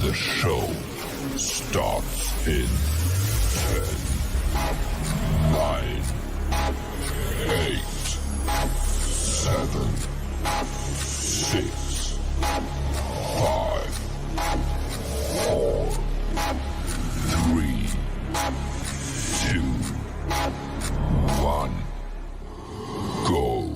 The show starts in 10, 9, 8, 7, 6, 5, 4, 3, 2, 1, go.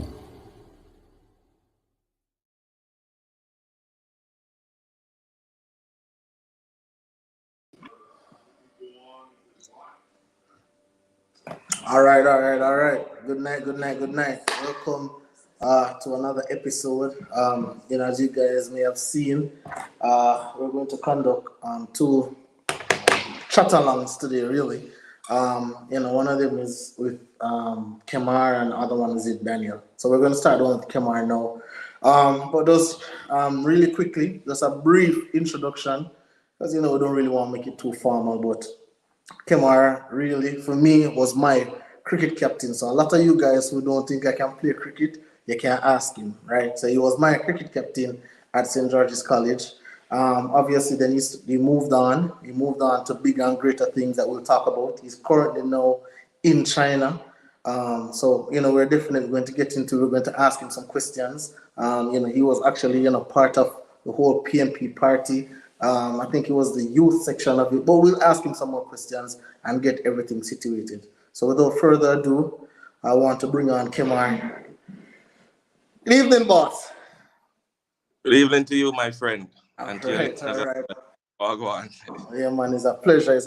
All right. Good night. Welcome to another episode. As you guys may have seen, we're going to conduct two chat-alongs today, really. One of them is with Kemar and the other one is with Daniel. So we're going to start on with Kemar now. But just really quickly, just a brief introduction, because we don't really want to make it too formal, but Kemar really, for me, was my cricket captain. So a lot of you guys who don't think I can play cricket, you can ask him, right? So he was my cricket captain at St. George's College. Obviously, then he moved on. He moved on to bigger and greater things that we'll talk about. He's currently now in China. So we're definitely going to get into. We're going to ask him some questions. He was actually part of the whole PNP party. I think it was the youth section of it, but we'll ask him some more questions and get everything situated. So without further ado, I want to bring on Kemar. Good evening, boss. Good evening to you, my friend. All right. Oh, go on. Yeah, man, it's a pleasure.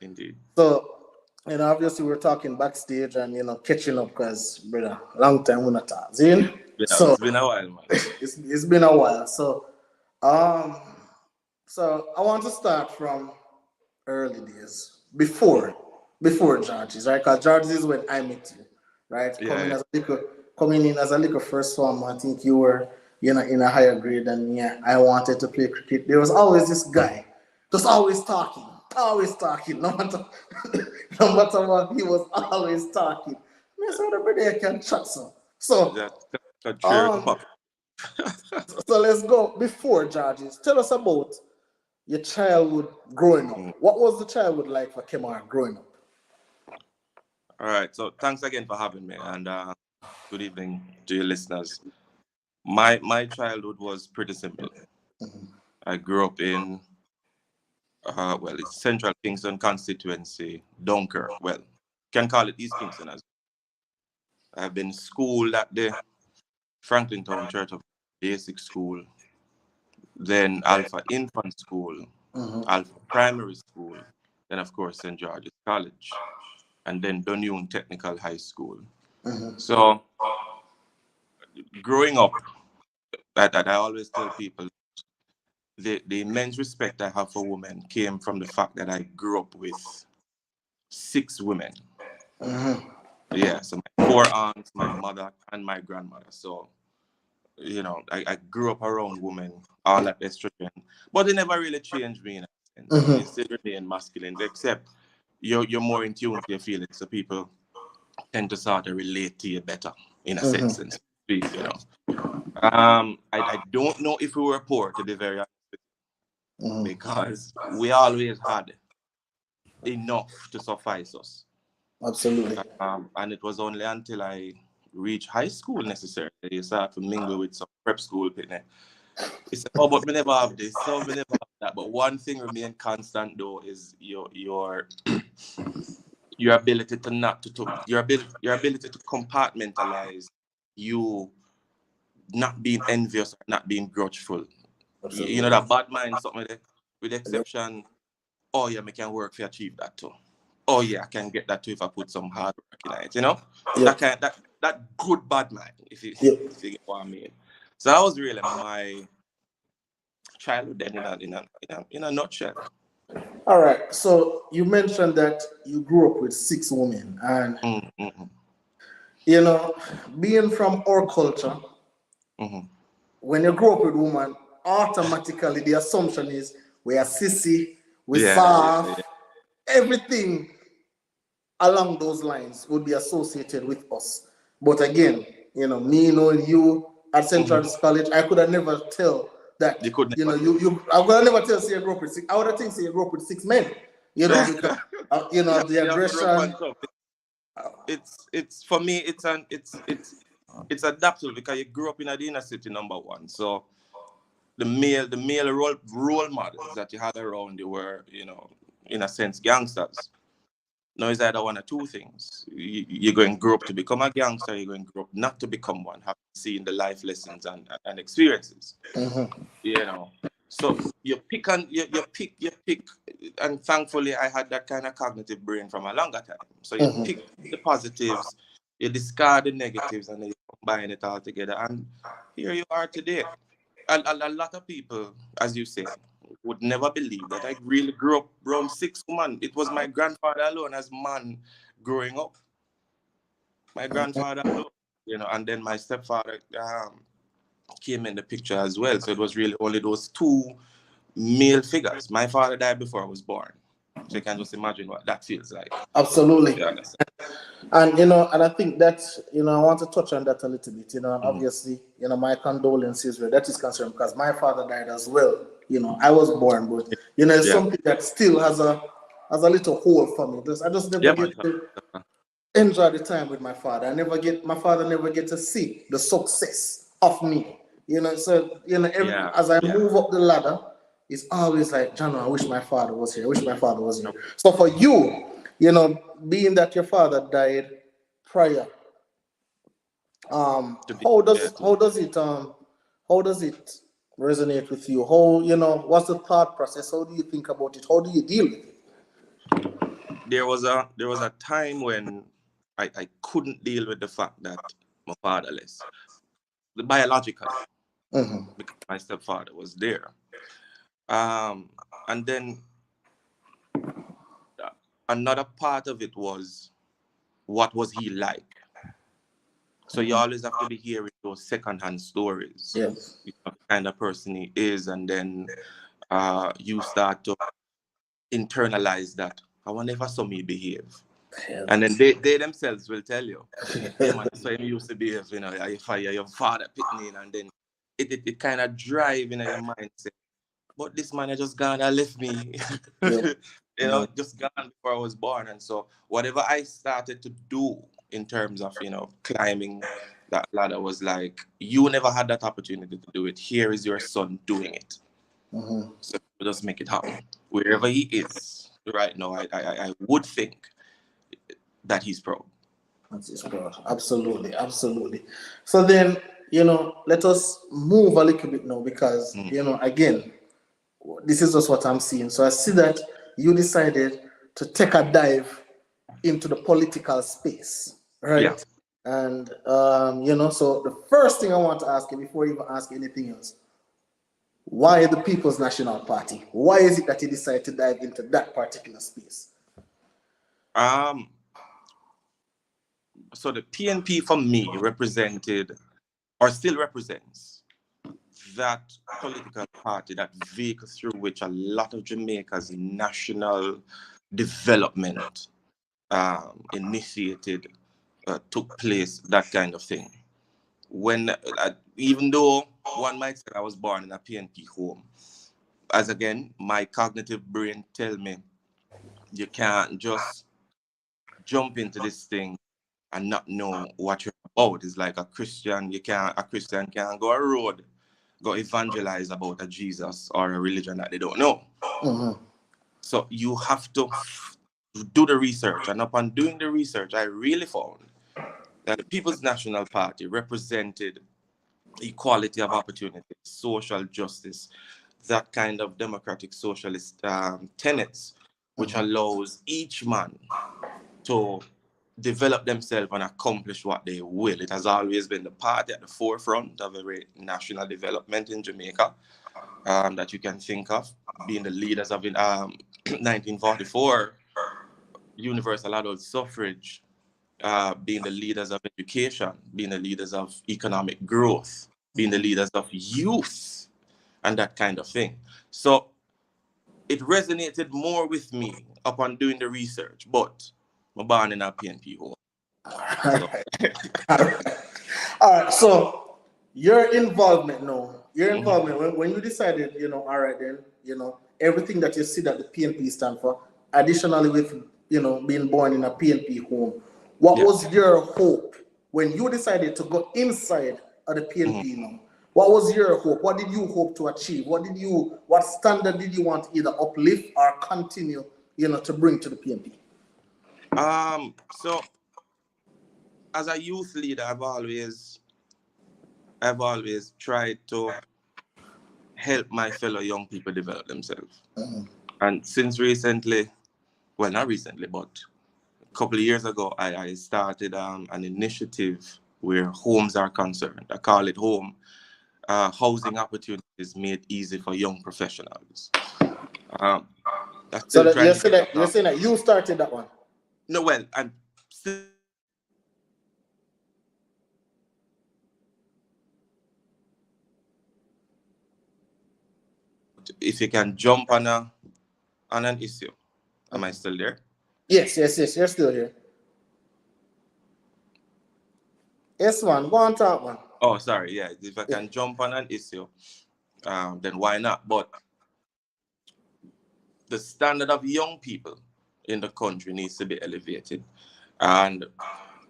Indeed. So, obviously we're talking backstage and, catching up because, brother, long time we're not talking. Yeah, So, it's been a while, man. It's been a while. So I want to start from early days, before George's, right? Because George's is when I met you, right? Yeah. Coming in as a little first form, I think you were, in a higher grade, and I wanted to play cricket. There was always this guy, just always talking. No matter what, he was always talking. I said, everybody I can chat some. So. So let's go before George's. Tell us about your childhood growing up. What was the childhood like for Kemar growing up? All right. So thanks again for having me, and good evening to your listeners. My childhood was pretty simple. Mm-hmm. I grew up in it's Central Kingston constituency, Dunkirk. Well, can call it East Kingston as well. I've been schooled at the Franklin Town Church of Basic School, then Alpha Infant School, Mm-hmm. Alpha Primary School, then of course St. George's College, and then Dunyun Technical High School. Mm-hmm. So growing up, that I always tell people, the immense respect I have for women came from the fact that I grew up with 6 women. Mm-hmm. Yeah, so my 4 aunts, my mother, and my grandmother. So I grew up around women, all that estrogen, but it never really changed me in a sense. Mm-hmm. You still remain masculine, except you're more in tune with your feelings, so people tend to sort of relate to you better in a sense, and speak. I don't know if we were poor, to be very honest, because we always had enough to suffice us. Absolutely. And it was only until I reached high school necessarily you start to mingle with some prep school people. It's but we never have this, so we never have that. But one thing remain constant though is your ability to your ability to compartmentalize, you not being envious, not being grudgeful. Absolutely. That bad mind, something like that, with the exception, oh yeah, I can work to achieve that too. Oh yeah, I can get that too if I put some hard work in it, Yep. that good bad mind, if you get what I mean. So that was really my childhood then in a nutshell. All right. So you mentioned that you grew up with 6 women, and being from our culture, when you grow up with women, automatically the assumption is we are sissy, we soft, everything along those lines would be associated with us. But again, me knowing you at St. George's College, I could have never tell that You could you know never. you I will never tell say you grew up with six. I would think say you grew up with 6 men. You know, because you know the You have to rough aggression. and tough. It's for me. It's adaptable because you grew up in a inner city, number one. So the male role models that you had around you were, in a sense, gangsters. Now it's either one or two things. You're going to grow up to become a gangster. You're going to grow up not to become one, having seen the life lessons and experiences. You know. So you pick and you pick, and thankfully I had that kind of cognitive brain from a longer time. So you pick the positives, you discard the negatives, and then you combine it all together. And here you are today. A lot of people, as you say, would never believe that I really grew up around 6 women. It was my grandfather alone as man growing up. My grandfather alone, and then my stepfather came in the picture as well. So it was really only those two male figures. My father died before I was born. So you can just imagine what that feels like. Absolutely. You understand? And and I think that I want to touch on that a little bit. And obviously, my condolences where that is concerned because my father died as well. I was born, but it's something that still has a little hole for me. I just never Yeah, get man. to enjoy the time with my father. My father never get to see the success of me. So as I move up the ladder, it's always like, John, I wish my father was here. I wish my father was here. So for you, being that your father died prior, how does it resonate with you? What's the thought process? How do you think about it? How do you deal with it? There was a time when I couldn't deal with the fact that my fatherless, biologically, because my stepfather was there. And then another part of it was, what was he like? So you always have to be hearing those secondhand stories. Yes. The kind of person he is, and then you start to internalize that. I wonder if I saw me behave. Yes. And then they themselves will tell you, hey man, that's how you used to behave, if your father picked me in, and then it kind of drive in your mindset. But this man had just gone and left me, just gone before I was born. And so whatever I started to do in terms of, climbing that ladder was like, you never had that opportunity to do it. Here is your son doing it. So just make it happen. Wherever he is right now, I would think that he's proud. That's his proud. Absolutely, absolutely. So then, let us move a little bit now because, again, this is just what I'm seeing. So I see that you decided to take a dive into the political space, right? Yeah. And, so the first thing I want to ask you before you even ask anything else, why the People's National Party? Why is it that you decided to dive into that particular space? So the PNP for me represented, or still represents, that political party, that vehicle through which a lot of Jamaica's national development initiated, took place, that kind of thing. When, even though one might say I was born in a PNP home, as again, my cognitive brain tell me, you can't just jump into this thing and not know what you're about. It's like a Christian can't go a road, go evangelize about a Jesus or a religion that they don't know. So you have to do the research. And upon doing the research, I really found that the People's National Party represented equality of opportunity, social justice, that kind of democratic socialist tenets, which allows each man to develop themselves and accomplish what they will. It has always been the party at the forefront of every national development in Jamaica that you can think of, being the leaders of 1944, universal adult suffrage, being the leaders of education, being the leaders of economic growth, being the leaders of youth, and that kind of thing. So it resonated more with me upon doing the research, but I'm born in a PNP home. So. All right. So your involvement now You're in Parliament. When you decided, all right then, everything that you see that the PNP stand for, additionally with, being born in a PNP home, what Yeah. was your hope when you decided to go inside of the PNP now? What was your hope? What did you hope to achieve? What standard did you want to either uplift or continue, to bring to the PNP? So as a youth leader, I've always tried to help my fellow young people develop themselves. And since recently, well, not recently, but a couple of years ago, I started an initiative where homes are concerned. I call it Home. Housing opportunities made easy for young professionals. That's So still that trying you're to saying get that, you're saying that you started that one? No, well, I'm still. If you can jump on an issue, am I still there? Yes, you're still here. Yes, man. Go on, talk, man. Oh, sorry. Yeah, if I can jump on an issue, then why not? But the standard of young people in the country needs to be elevated, and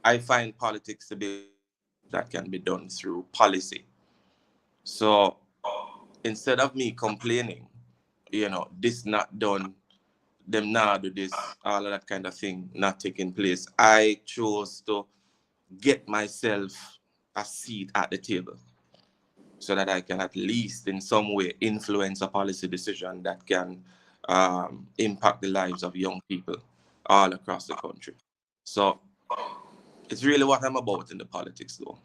I find politics to be that can be done through policy. So instead of me complaining, this not done, them not do this, all of that kind of thing not taking place, I chose to get myself a seat at the table so that I can at least in some way influence a policy decision that can impact the lives of young people all across the country. So it's really what I'm about in the politics, though.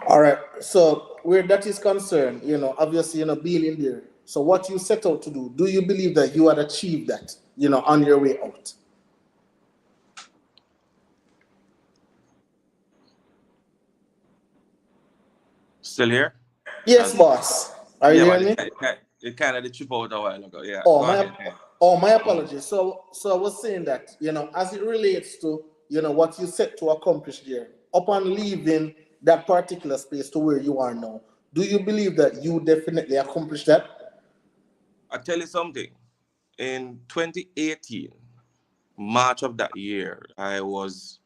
All right. So where that is concerned, obviously, being in there. So what you set out to do you believe that you had achieved that, on your way out? Still here? Yes, boss. Are you Yeah, man, hearing me? it kind of did chip out a while ago. Yeah, Oh, go ahead. my apologies. So I was saying that, as it relates to, what you set to accomplish there, upon leaving that particular space to where you are now, do you believe that you definitely accomplished that? I'll tell you something. In 2018, March of that year, I was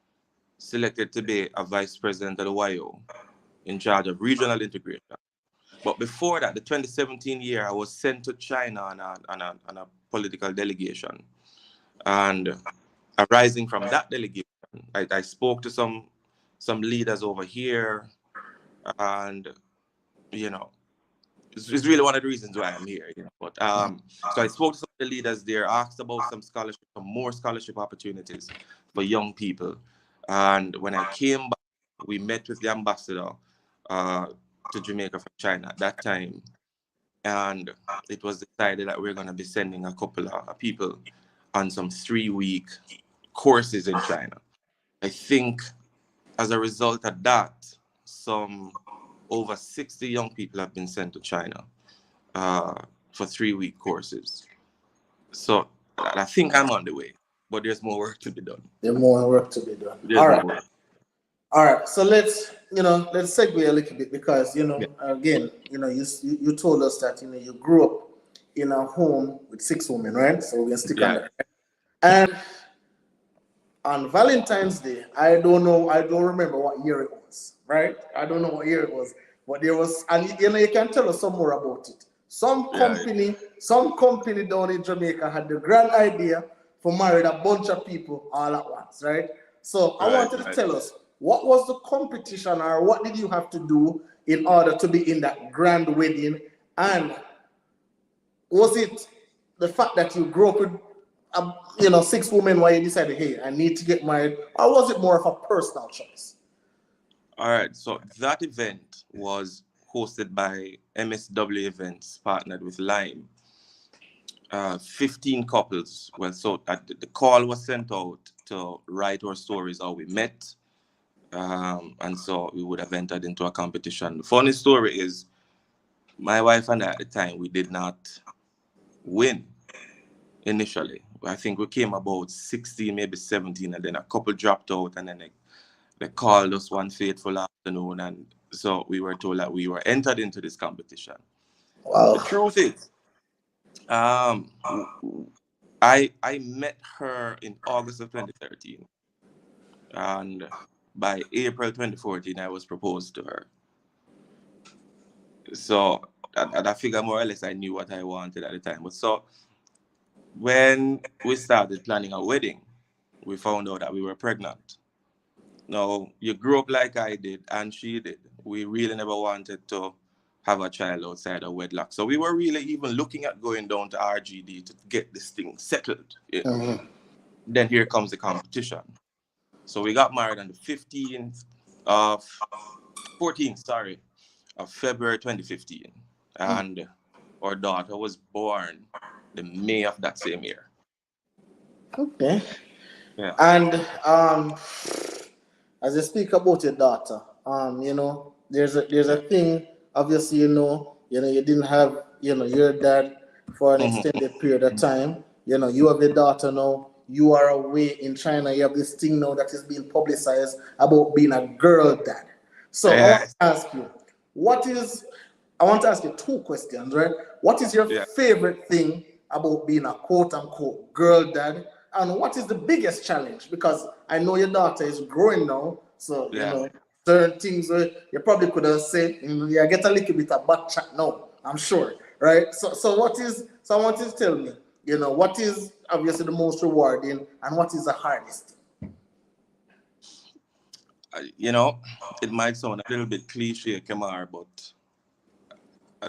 selected to be a vice president of the YO in charge of regional integration. But before that, the 2017 year, I was sent to China on a political delegation. And arising from that delegation, I spoke to some leaders over here, and it's really one of the reasons why I'm here. But so I spoke to some of the leaders there, asked about some more scholarship opportunities for young people, and when I came back, we met with the ambassador to Jamaica from China at that time, and it was decided that we're going to be sending a couple of people on some 3-week courses in China. I think as a result of that, some over 60 young people have been sent to China for 3-week courses. So I think I'm on the way, but there's more work to be done. There's more work to be done. There's more work. All right. So let's segue a little bit because, again, you told us that, you grew up in a home with 6 women, right? So we're going to stick on that. And on Valentine's Day, I don't remember what year it was, right? I don't know what year it was, but there was, and you can tell us some more about it. Some company down in Jamaica had the grand idea for marrying a bunch of people all at once, right? So I wanted to tell us, what was the competition or what did you have to do in order to be in that grand wedding? And was it the fact that you grew up with 6 women why you decided, hey, I need to get married? Or was it more of a personal choice? All right. So that event was hosted by MSW Events, partnered with Lime. 15 couples. Well, so the call was sent out to write our stories how we met. And so we would have entered into a competition. The funny story is my wife and I at the time, we did not win initially. I think we came about 16, maybe 17, and then a couple dropped out, and then they called us one fateful afternoon, and So we were told that we were entered into this competition. Wow. The truth is, I met her in August of 2013, and by April 2014, I was proposed to her. So I figure more or less I knew what I wanted at the time. But so when we started planning a wedding, we found out that we were pregnant. Now, you grew up like I did and she did. We really never wanted to have a child outside of wedlock. So we were really even looking at going down to RGD to get this thing settled. You know? Mm-hmm. Then here comes the competition. So we got married on the 14th of February 2015. And our daughter was born the May of that same year. Okay. Yeah. And as you speak about your daughter, you know, there's a thing. Obviously, you didn't have, your dad for an extended period of time. You have a daughter now. You are away in China. You have this thing now that is being publicized about being a girl dad. So Yes. I want to ask you two questions, right? What is your favorite thing about being a quote unquote girl dad? And what is the biggest challenge? Because I know your daughter is growing now, so certain things you probably could have said, you get a little bit of back chat now, I'm sure, right? So I want you to tell me, what is obviously the most rewarding and what is the hardest? It might sound a little bit cliche, Kemar, but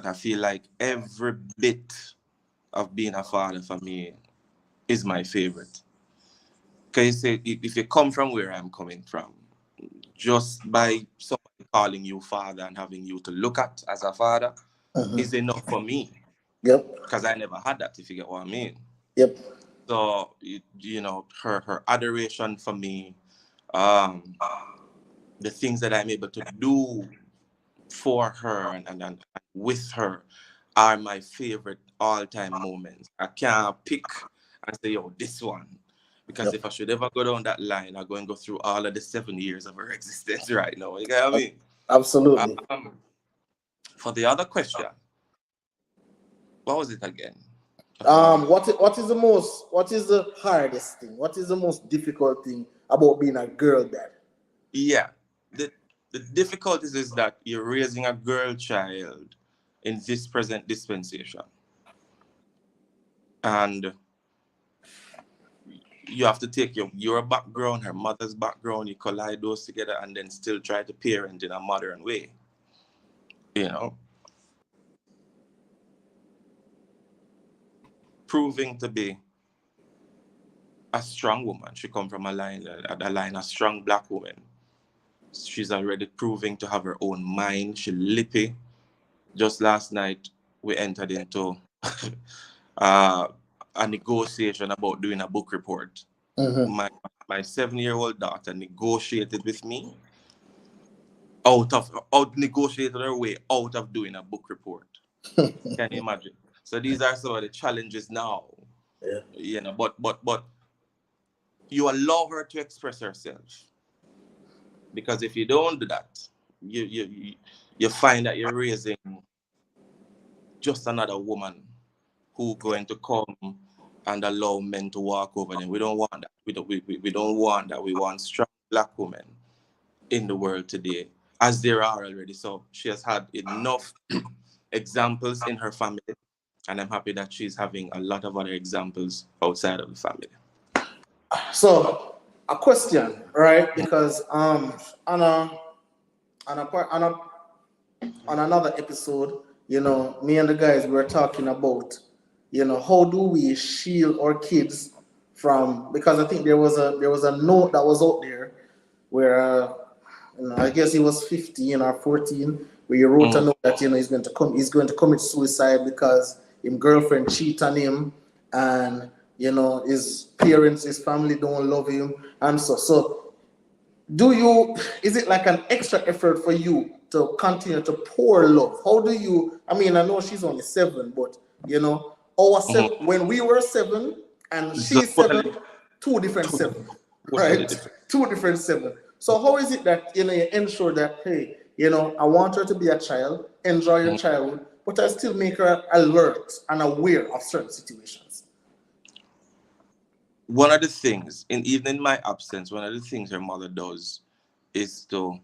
I feel like every bit of being a father for me is my favorite. Because if you come from where I'm coming from, just by somebody calling you father and having you to look at as a father is enough for me. Yep. Because I never had that, if you get what I mean. Yep. So, her adoration for me, the things that I'm able to do for her and with her are my favorite all-time moments. I can't pick and say, this one. Because if I should ever go down that line, I'm going to go through all of the 7 years of her existence right now. You get what I mean? Absolutely. For the other question, what was it again? What is the hardest thing? What is the most difficult thing about being a girl dad? Yeah. The difficulties is that you're raising a girl child in this present dispensation. And you have to take your background, her mother's background, you collide those together and then still try to parent in a modern way. Proving to be a strong woman. She come from a line of strong black woman. She's already proving to have her own mind. She lippy. Just last night, we entered into a negotiation about doing a book report. My 7-year-old daughter negotiated with me negotiated her way out of doing a book report. Can you imagine? So these are some of the challenges now. Yeah. But you allow her to express herself. Because if you don't do that, you find that you're raising just another woman who going to come and allow men to walk over them. We don't want that. We don't want that. We want strong black women in the world today, as there are already. So she has had enough examples in her family, and I'm happy that she's having a lot of other examples outside of the family. So a question, right? Because on another episode, me and the guys were talking about, how do we shield our kids from, because I think there was a note that was out there where I guess he was 15 or 14, where he wrote a note that he's going to commit suicide because his girlfriend cheat on him, and his parents, his family don't love him, and so is it like an extra effort for you to continue to pour love? How do you, I know she's only 7, but when we were 7 and she's 7, two different 7, right? Two different 7. So how is it that you ensure that, hey, You know, I want her to be a child, enjoy her childhood, but I still make her alert and aware of certain situations. One of the things, even in my absence, one of the things her mother does is to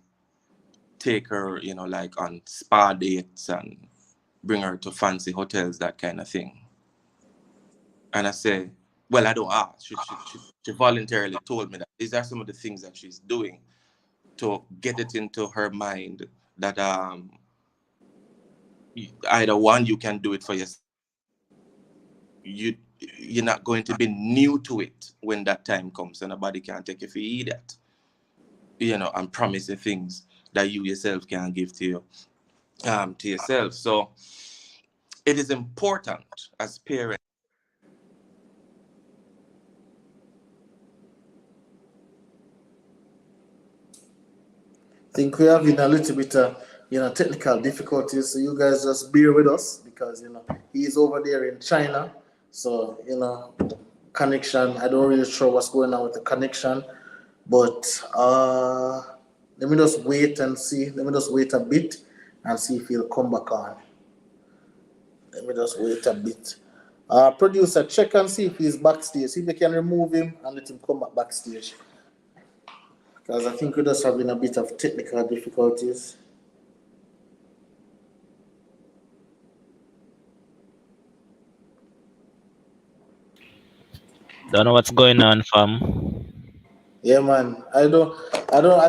take her, you know, like on spa dates and bring her to fancy hotels, that kind of thing. And I say, well, I don't ask. She voluntarily told me that these are some of the things that she's doing to get it into her mind that either one, you can do it for yourself. You're not going to be new to it when that time comes, and nobody can take you for idiot, you know, and promise you things that you yourself can give to yourself. So it is important as parents. I think we're having a little bit of, you know, technical difficulties, so you guys just bear with us because, you know, he's over there in China. So, you know, connection, I don't really sure what's going on with the connection, but let me just wait and see. Let me just wait a bit and see if he'll come back on. Let me just wait a bit. Producer, check and see if he's backstage. See if you can remove him and let him come back backstage. Because I think we're just having a bit of technical difficulties. Don't know what's going on, fam. Yeah, man. I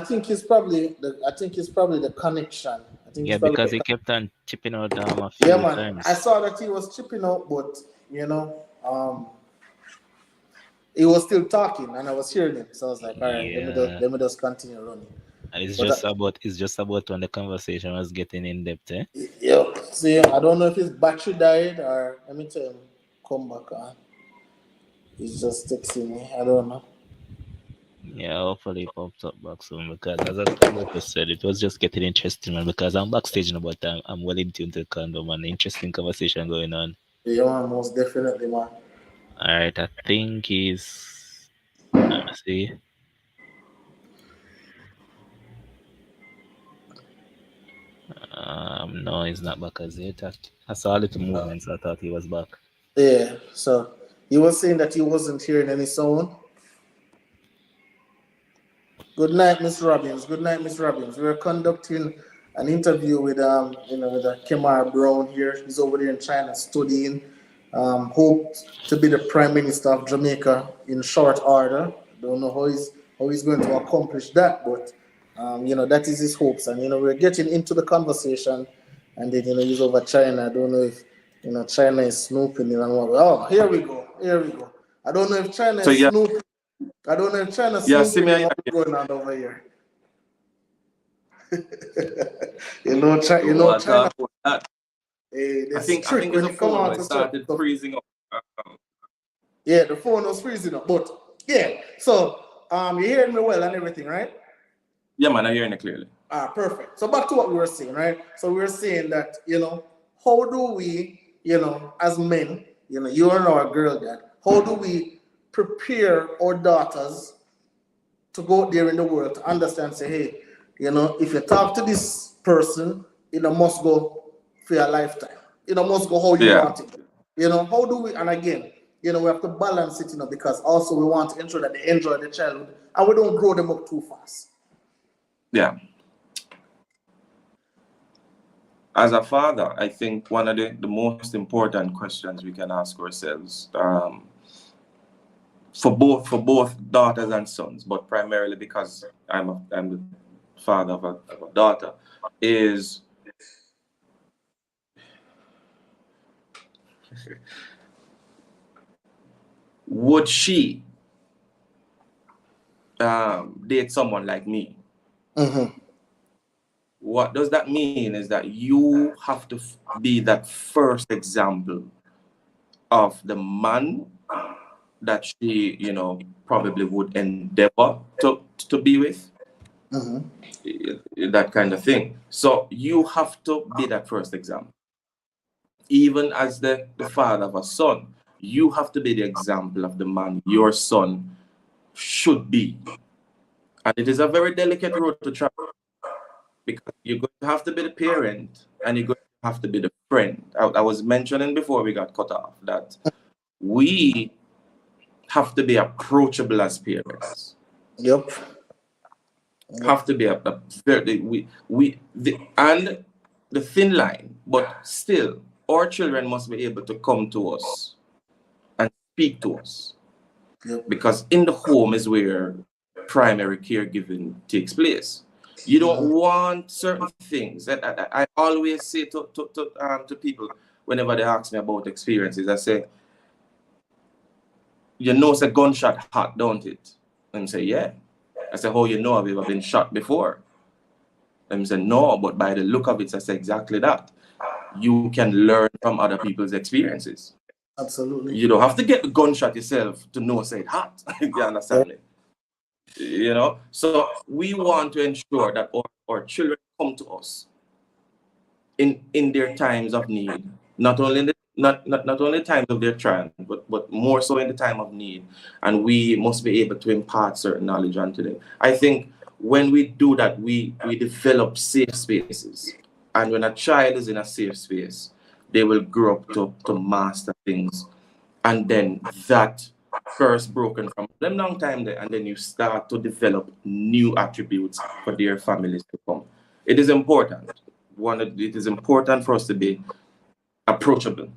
think it's probably the connection. I think Yeah, it's probably because the he kept on chipping out a Yeah, few man. times. I saw that he was chipping out, but you know, he was still talking, and I was hearing him. So I was like, all right, Yeah. let me just continue running. And it's But just about when the conversation was getting in depth, eh? yeah, see, I don't know if his battery died or let me tell him come back on. He's just texting me. I don't know. Yeah, hopefully it pops up back soon because as I just said, it was just getting interesting, man, because I'm backstage now, but I'm well in tune to the condom and interesting conversation going on. Yeah, man, most definitely, man. Alright, I think he's let's see. No, he's not back as yet. I saw a little movement, so I thought he was back. Yeah, so he was saying that he wasn't hearing any sound. Good night, Miss Robbins. Good night, Miss Robbins. We're conducting an interview with with Kemar Brown here. He's over there in China studying. Hopes to be the Prime Minister of Jamaica in short order. Don't know how he's going to accomplish that, but that is his hopes. And we're getting into the conversation, and then he's over China. I don't know if China is snooping in and what. Oh, here we go. Here we go. I don't know if China So is yeah, snooping. I don't know if China's yeah, snooping in Simi, what's going on over here. so what China. about that? They're I strict think it's when a it comes phone out where it to certain started stuff. freezing up. Yeah, the phone was freezing up, but yeah. So you're hearing me well and everything, right? Yeah, man, I'm hearing it clearly. Perfect. So back to what we were saying, right? So we were saying that how do we, as men, you and our girl dad, how do we prepare our daughters to go out there in the world to understand, say, hey, if you talk to this person, must go for your lifetime. Must go how you Yeah. want it. How do we, and again, we have to balance it, because also we want to ensure that they enjoy their childhood and we don't grow them up too fast. Yeah. As a father, I think one of the most important questions we can ask ourselves, for both daughters and sons, but primarily because I'm the father of a daughter, is would she date someone like me? Mm-hmm. What does that mean is that you have to be that first example of the man that she, probably would endeavor to be with. That kind of thing. So you have to be that first example. Even as the father of a son, you have to be the example of the man your son should be. And it is a very delicate road to travel. because you're going to have to be the parent and you're going to have to be the friend. I was mentioning before we got cut off that we have to be approachable as parents. Yep. Have to be a very and the thin line, but still, our children must be able to come to us and speak to us. Yep. Because in the home is where primary caregiving takes place. You don't want certain things. That I always say to people whenever they ask me about experiences, I say, you know, it's a gunshot hot, don't it? And say, yeah. I say, how you know, have you ever been shot before? And say, no, but by the look of it, I say exactly that. You can learn from other people's experiences. Absolutely. You don't have to get the gunshot yourself to know say it hot. You understand me? You know, so we want to ensure that our children come to us in their times of need, not only in the, not only times of their trial, but more so in the time of need, and we must be able to impart certain knowledge onto them. I think when we do that, we develop safe spaces, and when a child is in a safe space, they will grow up to master things, and then that curse broken from them long time there, and then you start to develop new attributes for their families to come. It is important. It is important for us to be approachable.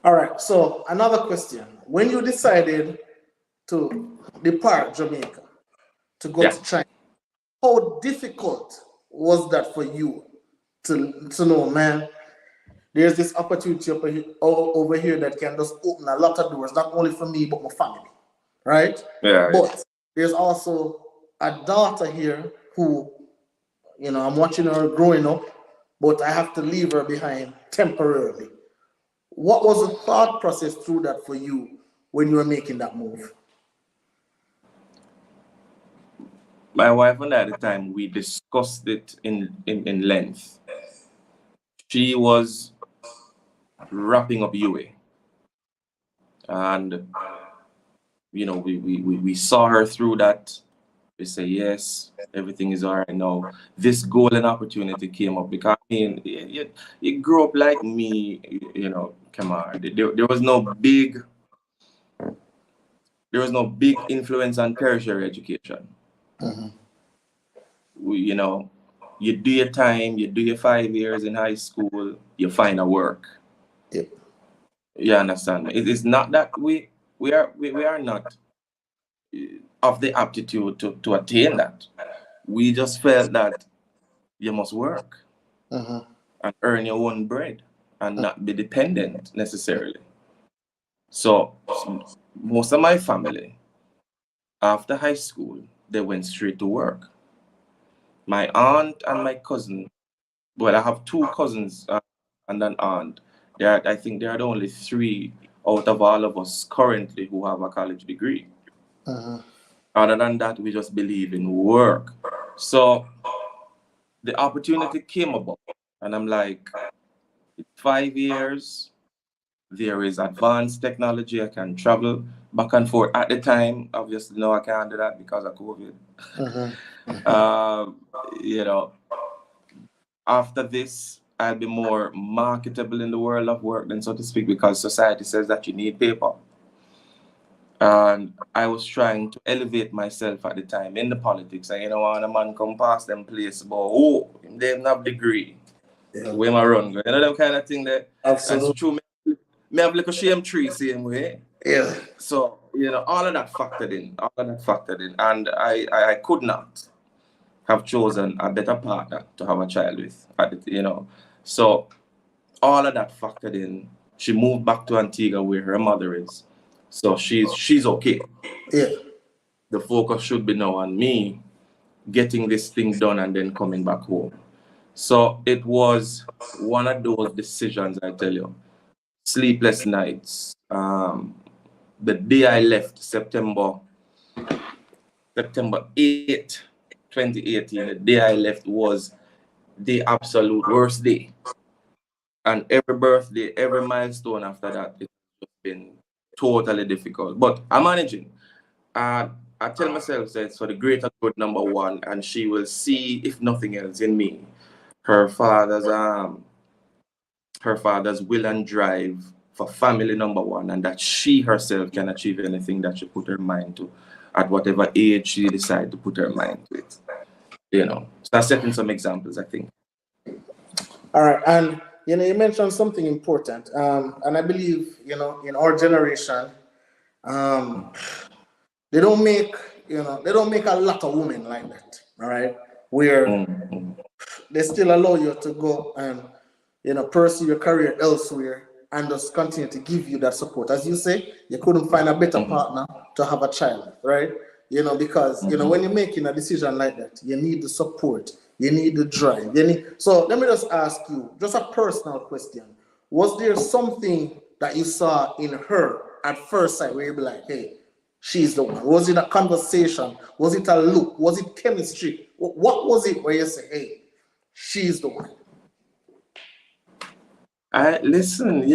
All right. So another question: when you decided to depart Jamaica to go to China, how difficult was that for you to know, man? There's this opportunity over here that can just open a lot of doors, not only for me but my family, right? Yeah. But there's also a daughter here who, you know, I'm watching her growing up, but I have to leave her behind temporarily. What was the thought process through that for you when you were making that move? My wife and I at the time, we discussed it in length. She was wrapping up UA. And, you know, we saw her through that. We say, yes, everything is all right now. This golden opportunity came up because, I mean, you grew up like me, you know, Kemar. There was no big influence on tertiary education. You know, you do your time, you do your 5 years in high school, you find a work. Yep. You understand? It is not that we are not of the aptitude to attain that. We just felt that you must work and earn your own bread and not be dependent necessarily. So most of my family, after high school, they went straight to work. My aunt and my cousin, well, I have two cousins and an aunt. I think they are the only three out of all of us currently who have a college degree. Other than that, we just believe in work. So the opportunity came about, and I'm like, 5 years, there is advanced technology. I can travel back and forth. At the time, obviously, no, I can't do that because of COVID. You know, after this, I'll be more marketable in the world of work, than so to speak, because society says that you need paper. And I was trying to elevate myself at the time in the politics. And you know, when a man come past them place, but oh, they have no degree. Yeah. Where my run go? You know them kind of thing that. Absolutely. And so true. Me have like a shame tree same way. Yeah. So you know, all of that factored in, and I could not have chosen a better partner to have a child with. You know, so all of that factored in. She moved back to Antigua where her mother is, so she's okay. Yeah. The focus should be now on me getting this thing done and then coming back home. So it was one of those decisions, I tell you, sleepless nights. The day I left, September 8th, 2018, the day I left was the absolute worst day. And every birthday, every milestone after that, it's been totally difficult. But I'm managing. I tell myself that it's for the greater good, number one, and she will see, if nothing else, in me, her father's will and drive for family, number one, and that she herself can achieve anything that she put her mind to at whatever age she decides to put her mind to it. You know, so I'm setting some examples, I think. All right, and you mentioned something important, and I believe in our generation, they don't make a lot of women like that. All right, where they still allow you to go and pursue your career elsewhere and just continue to give you that support. As you say, you couldn't find a better partner to have a child, right? Because when you're making a decision like that, you need the support, you need the drive, so let me just ask you, just a personal question. Was there something that you saw in her at first sight where you'd be like, hey, she's the one? Was it a conversation? Was it a look? Was it chemistry? What was it where you say, hey, she's the one? Listen,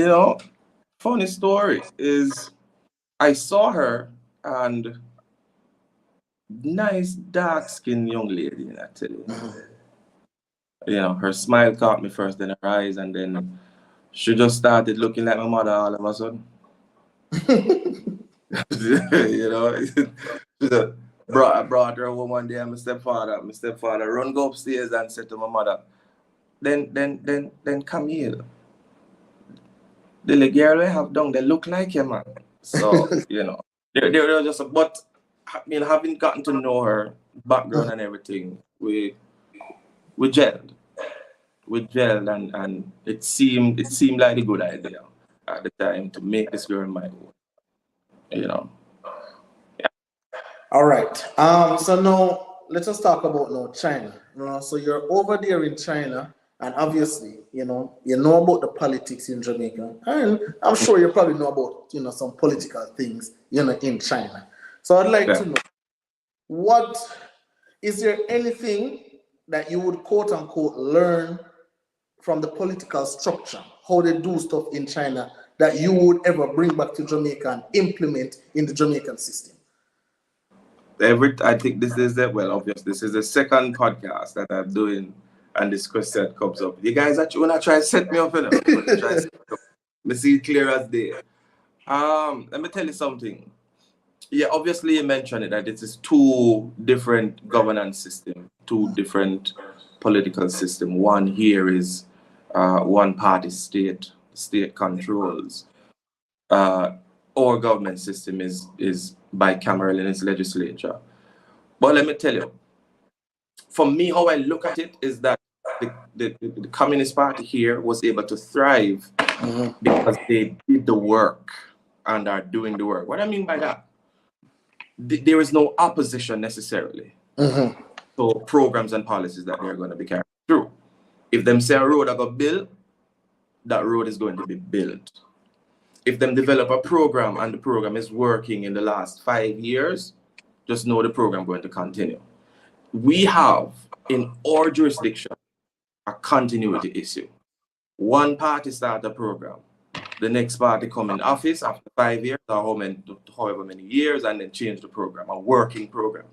funny story is I saw her and nice dark-skinned young lady, I tell you. Her smile caught me first in her eyes, and then she just started looking like my mother all of a sudden. I brought her home one day, and my stepfather run go upstairs and said to my mother, then Camille, the little girl we have down, they look like you, man. So, they're just, but having gotten to know her background and everything, we gelled. And it seemed like a good idea at the time to make this girl my own. Yeah. All right. So now let us talk about China. So you're over there in China, and obviously, you know about the politics in Jamaica, and I'm sure you probably know about some political things in China. So I'd like to know, what is there anything that you would quote unquote learn from the political structure, how they do stuff in China, that you would ever bring back to Jamaica and implement in the Jamaican system? I think this is obviously this is the second podcast that I'm doing, and this question comes up. You guys actually wanna try to set me up, I see it clear as day. Let me tell you something. Yeah, obviously you mentioned it, that it is two different governance systems, two different political systems. One here is one party state controls. Our government system is bicameral in its legislature. But let me tell you, for me, how I look at it is that the Communist Party here was able to thrive because they did the work and are doing the work. What I mean by that, there is no opposition necessarily to programs and policies that they're going to be carried through. If them say a road I got built, that road is going to be built. If them develop a program and the program is working in the last 5 years, just know the program going to continue. We have in our jurisdiction a continuity issue. One party start a program, the next party come in office after 5 years or however many years, and then change the program, a working program,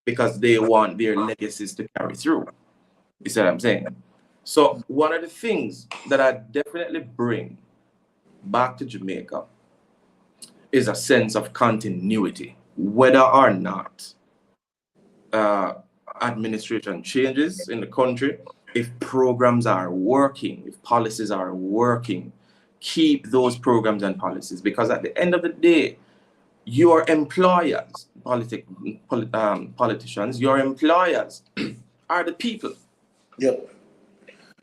because they want their legacies to carry through. You see what I'm saying? So one of the things that I definitely bring back to Jamaica is a sense of continuity, whether or not administration changes in the country. If programs are working, if policies are working, keep those programs and policies, because at the end of the day, your employers, politicians, your employers are the people. Yep.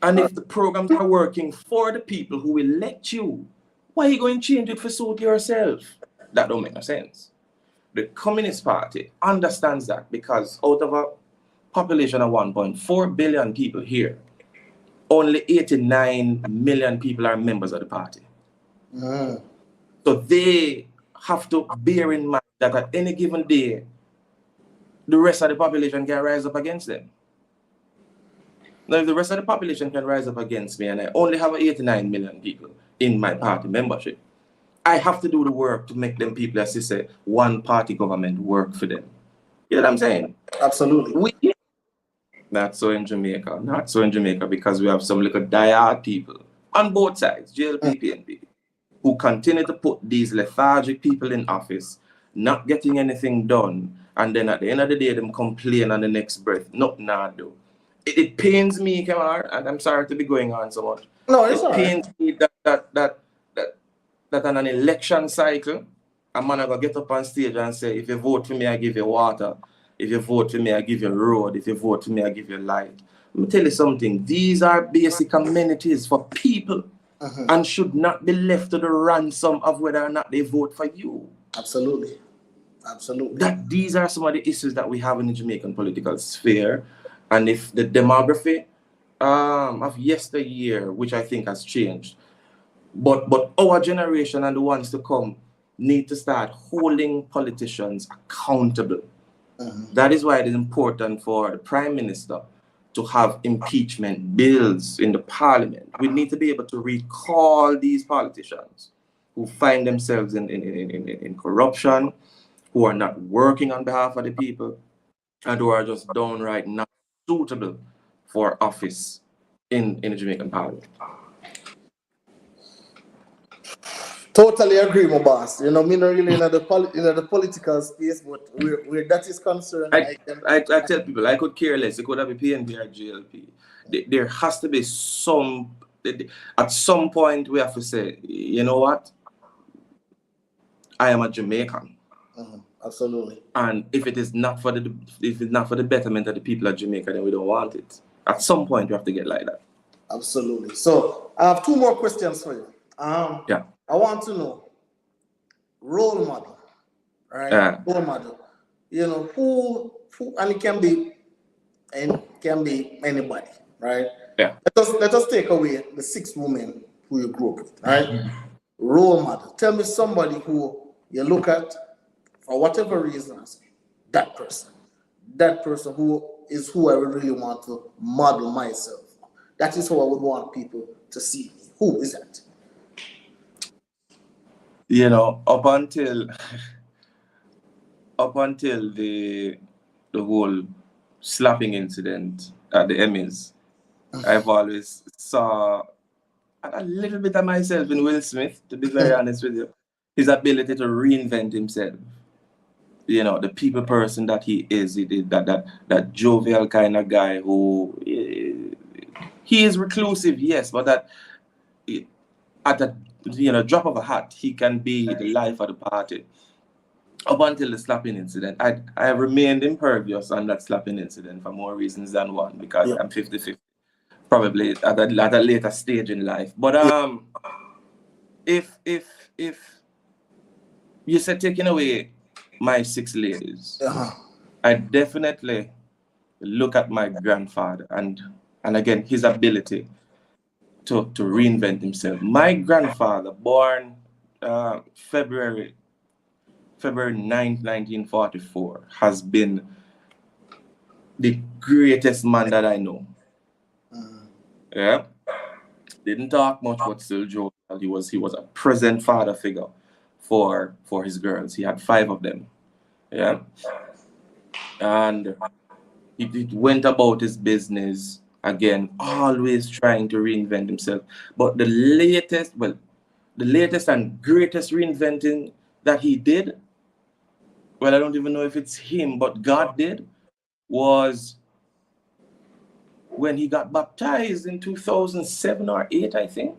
And if the programs are working for the people who elect you, why are you going to change it for suit yourself? That don't make no sense. The Communist Party understands that, because out of a population of 1.4 billion people here, only 89 million people are members of the party. So they have to bear in mind that at any given day, the rest of the population can rise up against them. Now, if the rest of the population can rise up against me and I only have 89 million people in my party membership, I have to do the work to make them people, as you say, one party government work for them. You know what I'm saying? Absolutely. Not so in Jamaica. Not so in Jamaica because we have some little diehard people on both sides, JLP, PNP, who continue to put these lethargic people in office, not getting anything done, and then at the end of the day, them complain on the next breath. Nothing I do. It pains me, Kemar, and I'm sorry to be going on so much. No, it's It all right. pains me that on an election cycle, a man gonna get up on stage and say, if you vote for me, I give you water. If you vote for me, I give you road. If you vote for me, I give you light. Let me tell you something. These are basic amenities for people and should not be left to the ransom of whether or not they vote for you. Absolutely. Absolutely. That these are some of the issues that we have in the Jamaican political sphere. And if the demography of yesteryear, which I think has changed, but our generation and the ones to come need to start holding politicians accountable. That is why it is important for the Prime Minister to have impeachment bills in the Parliament. We need to be able to recall these politicians who find themselves in corruption, who are not working on behalf of the people, and who are just downright not suitable for office in the Jamaican Parliament. Totally agree, my boss. You know, me not really in the political space, but where that is concerned, I tell people I could care less. It could have a PNP or GLP. There has to be some. At some point, we have to say, you know what? I am a Jamaican. Absolutely. And if it's not for the betterment of the people of Jamaica, then we don't want it. At some point, you have to get like that. Absolutely. So I have two more questions for you. Yeah. I want to know role model, right? Role model. You know who, and it can be anybody, right? Yeah. Let us take away the 6 women who you grew up with, right? Role model. Tell me somebody who you look at for whatever reason. That person who is who I would really want to model myself. That is how I would want people to see me. Who is that? You know, up until the whole slapping incident at the Emmys, I've always saw a little bit of myself in Will Smith, to be very honest with you. His ability to reinvent himself. You know, the people person that he is, that jovial kind of guy who he is reclusive, yes, but that at the drop of a hat, he can be the life of the party. Up until the slapping incident, I remained impervious on that slapping incident for more reasons than one, because I'm 50-50, probably at a later stage in life. But if you said taking away my 6 ladies, I definitely look at my grandfather and again his ability to reinvent himself. My grandfather, born February 9th, 1944, has been the greatest man that I know. Yeah, didn't talk much, but still jovial. He was a present father figure for his girls. He had 5 of them. Yeah, and he went about his business, again, always trying to reinvent himself. But the latest and greatest reinventing that he did, well, I don't even know if it's him, but God did, was when he got baptized in 2007 or 8, I think.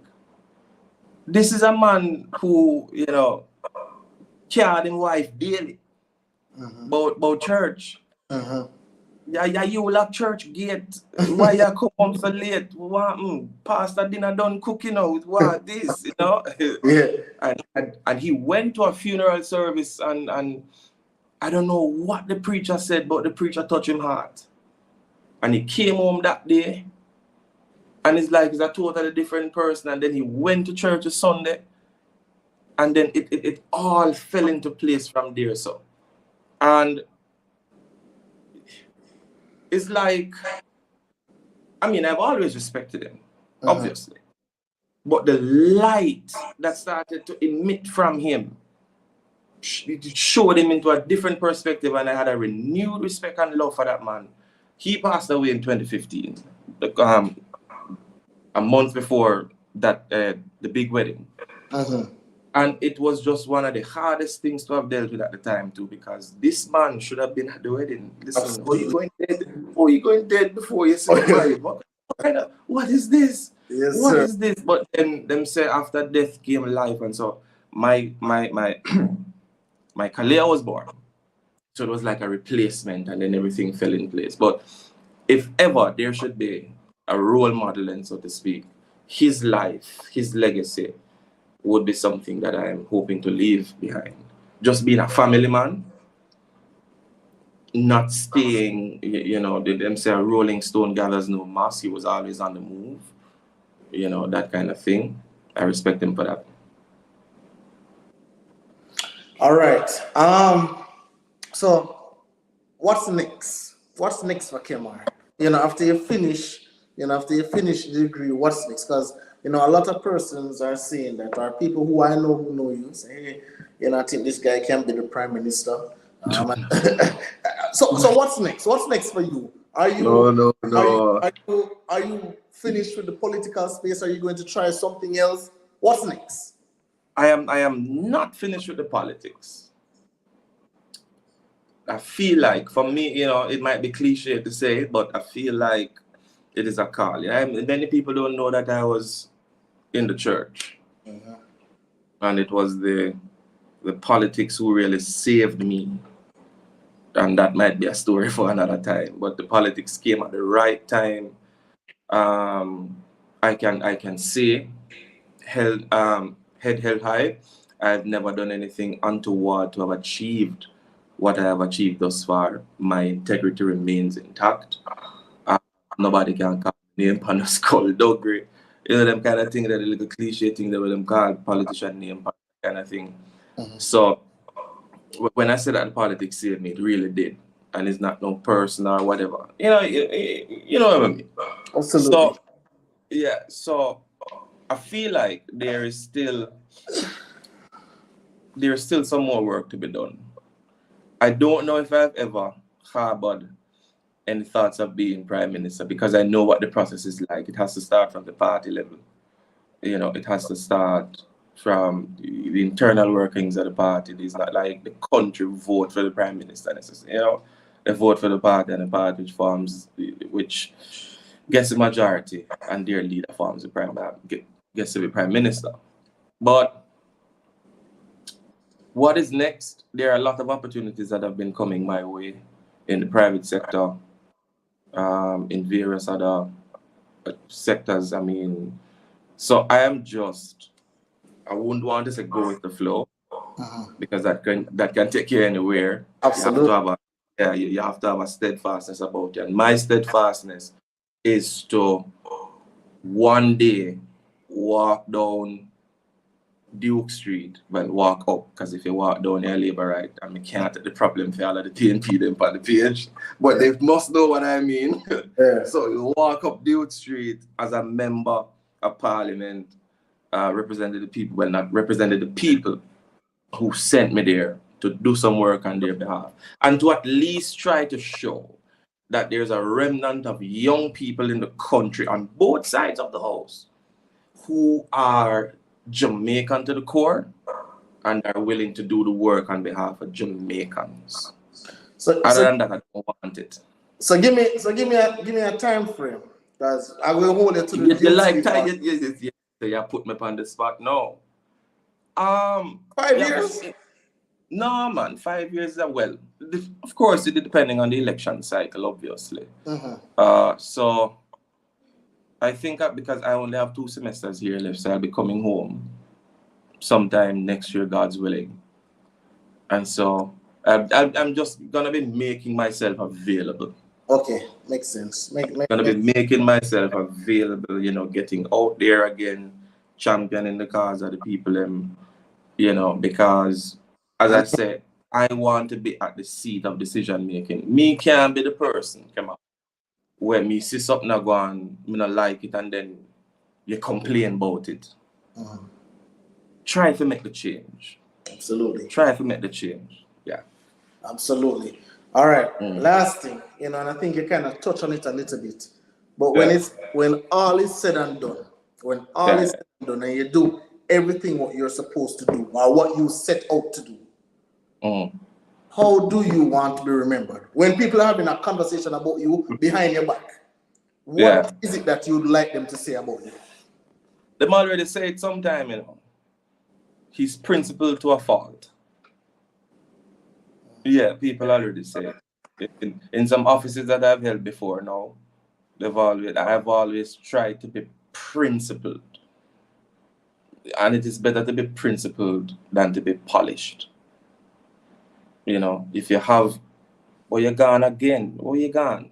This is a man who, cared his wife daily about church. Yeah, you will have church gate. Why you come home so late? Pastor dinner done cooking out. What this, Yeah. And he went to a funeral service and I don't know what the preacher said, but the preacher touched him heart. And he came home that day and it's like he's a totally different person. And then he went to church on Sunday and then it all fell into place from there. So, and it's like, I mean, I've always respected him, obviously. But the light that started to emit from him showed him into a different perspective, and I had a renewed respect and love for that man. He passed away in 2015, a month before that the big wedding. And it was just one of the hardest things to have dealt with at the time too, because this man should have been at the wedding. Listen, how you going dead? How you going dead before you say married? What is this? Yes, What sir. is this? But then them say after death came life, and so my my Kalia was born. So it was like a replacement, and then everything fell in place. But if ever there should be a role model, and so to speak, his life, his legacy would be something that I'm hoping to leave behind. Just being a family man, not staying, you know, them say a rolling stone gathers no moss. He was always on the move, you know, that kind of thing. I respect him for that. All right. So what's next? What's next for Kemar? You know, after you finish the degree, what's next? Because you know, a lot of persons are saying that, or people who I know who know you say, hey, you know, I think this guy can be the prime minister. So what's next? What's next for you? Are you No. Are you finished with the political space? Are you going to try something else? What's next? I am not finished with the politics. I feel like, for me, you know, it might be cliche to say, but I feel like it is a call. Yeah? Many people don't know that I was in the church. And it was the politics who really saved me. And that might be a story for another time. But the politics came at the right time. I can say, head held high. I've never done anything untoward to have achieved what I have achieved thus far. My integrity remains intact. Nobody can call me name on a skullduggery. You know, them kind of thing, that little cliche thing that them call politician name kind of thing. So when I said that politics saved me, it really did. And it's not no person or whatever. You know what I mean? Absolutely. So, yeah, so I feel like there's still some more work to be done. I don't know if I've ever harbored any thoughts of being prime minister, because I know what the process is like. It has to start from the party level. You know, it has to start from the internal workings of the party. It's not like the country vote for the prime minister necessarily. You know, they vote for the party, and the party which gets the majority, and their leader forms the gets to be prime minister. But what is next? There are a lot of opportunities that have been coming my way in the private sector, in various other sectors. I mean, so I wouldn't want to say go with the flow, because that can take you anywhere. Absolutely. You have to have a steadfastness about it. And my steadfastness is to one day walk down Duke Street, well, walk up, because if you walk down here, Labour right, and we can't take the problem for all of the PNP them on the page, but they must know what I mean. Yeah. So you walk up Duke Street as a member of Parliament, represented the people, well, not represented the people who sent me there to do some work on their behalf, and to at least try to show that there's a remnant of young people in the country on both sides of the house who are Jamaican to the core and are willing to do the work on behalf of Jamaicans. Other than that, I don't want it. So give me a time frame, because I will hold it to the You like time? Yes. You put me on the spot. No. 5 years? No, man. 5 years. Well, of course, it depending on the election cycle, obviously. So I think because I only have 2 semesters here left, so I'll be coming home sometime next year, God's willing. And so I'm just gonna be making myself available. Okay, makes sense. Gonna be making myself available, you know, getting out there again, championing the cause of the people, you know, because as I said, I want to be at the seat of decision making. Me can't be the person, come on, where me see something I go on, me not like it, and then you complain about it. Try to make the change. Absolutely. Try to make the change. Yeah. Absolutely. All right. Last thing, and I think you kind of touch on it a little bit, but when all is said and done, and you do everything what you're supposed to do or what you set out to do, how do you want to be remembered? When people are having a conversation about you behind your back, what is it that you'd like them to say about you? Them already say it sometime, He's principled to a fault. Yeah, people already say it. In some offices that I've held before now, I've always tried to be principled. And it is better to be principled than to be polished. If you have, you're gone again. You gone?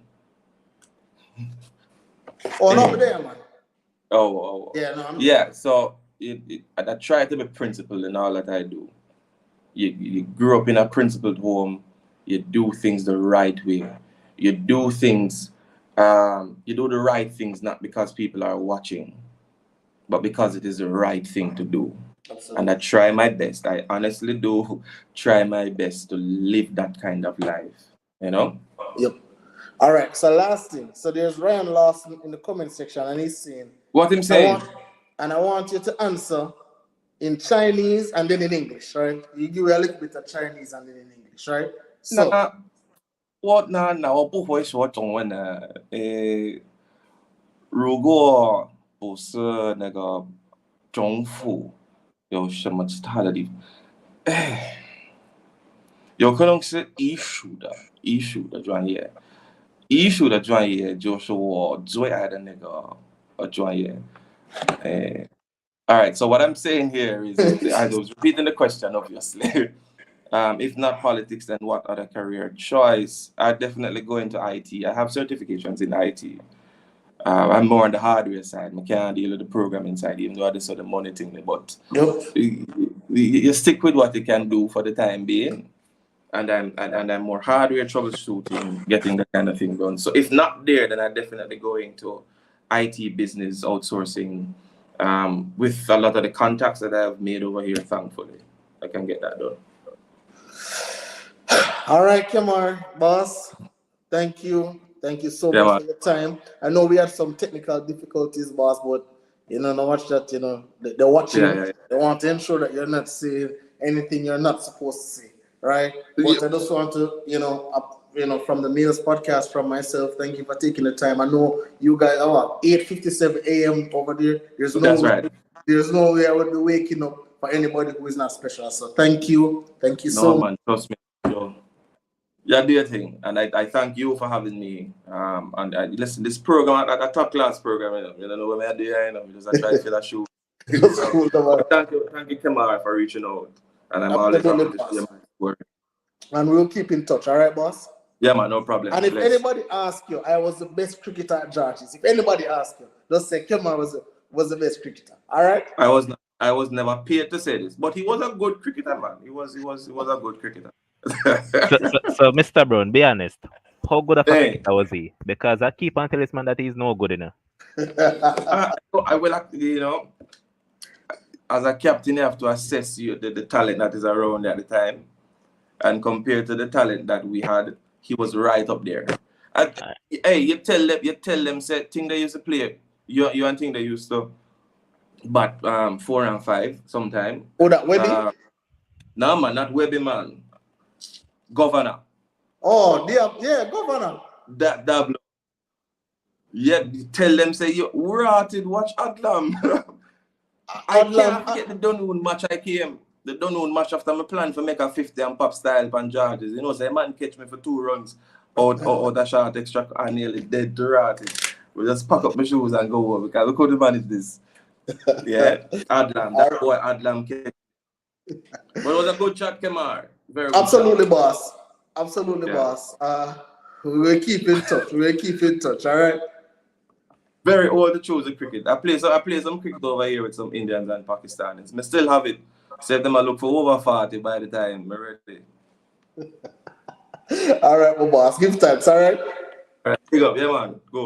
Not there, man. Yeah, no, yeah. So I try to be principled in all that I do. You grew up in a principled home. You do things the right way. You do things. You do the right things not because people are watching, but because it is the right thing to do. Absolutely. And I try my best. I honestly do try my best to live that kind of life. Yep. All right. So last thing. So there's Ryan Lawson in the comment section, and he's saying what him saying. I want you to answer in Chinese and then in English, right? You give a little bit of Chinese and then in English, right? So. 我不会说中文的。如果不是那个政府，有什么其他的地方？有可能是艺术的专业。艺术的专业就是我最爱的那个专业。All right, so what I'm saying here is, I was repeating the question, obviously. If not politics, then what other career choice? I'd definitely go into IT. I have certifications in IT. I'm more on the hardware side. I can't deal with the programming side, even though I just saw the money thing. But you stick with what you can do for the time being. And I'm more hardware troubleshooting, getting that kind of thing done. So if not there, then I definitely go into IT business outsourcing. With a lot of the contacts that I've made over here, thankfully, I can get that done. All right, Kemar, boss. Thank you so much for your time. I know we had some technical difficulties, boss, but no watch that. They're watching. They want to ensure that you're not saying anything you're not supposed to say, right? But I just want to, from the Meals podcast, from myself, thank you for taking the time. I know you guys are 8:57 a.m. over there. There's no way I would be waking up for anybody who is not special. So thank you so much. No, man, trust me. Yeah, do your thing, and I thank you for having me. And I listen, this program, a top class program, you know what I do, because I try to fill a shoe. Thank you, Kemar, for reaching out, and I'm always happy to share my work. And we'll keep in touch, all right, boss? Yeah, man, no problem. And if anybody asks you, I was the best cricketer at Georges. If anybody asks you, just say Kemar was the best cricketer. All right? I was never paid to say this, but he was a good cricketer, man. He was a good cricketer. so, Mr. Brown, be honest. How good of a cricketer was he? Because I keep on telling this man that he's no good enough. I will actually, as a captain, you have to assess the talent that is around at the time, and compared to the talent that we had, he was right up there. And, hey, you tell them, say, thing they used to play. You and thing they used to, but 4 and 5 sometime. Oh, that Webby? No, man, not Webby, man. Governor. Oh, yeah, Governor. That blow. Yeah, tell them, say, you rotted, watch Adlam. I can't forget the Dunwood match I came. The Dunwood match after my plan for make a 50 and pop style pan Georges. Say, man catch me for 2 runs out that shot extra and nearly dead to rotted. We just pack up my shoes and go over because we couldn't manage this. Yeah, Adlam. That boy Adlam came. But it was a good shot, Kemar. Very good. Absolutely, boss. Absolutely, boss. We will keep in touch. All right. Very old to choose the cricket. I play some cricket over here with some Indians and Pakistanis. I still have it. Say them I look for over 40 by the time I'm ready. All right, my boss. Give thanks. All right. All right. Pick up, yeah, man. Go.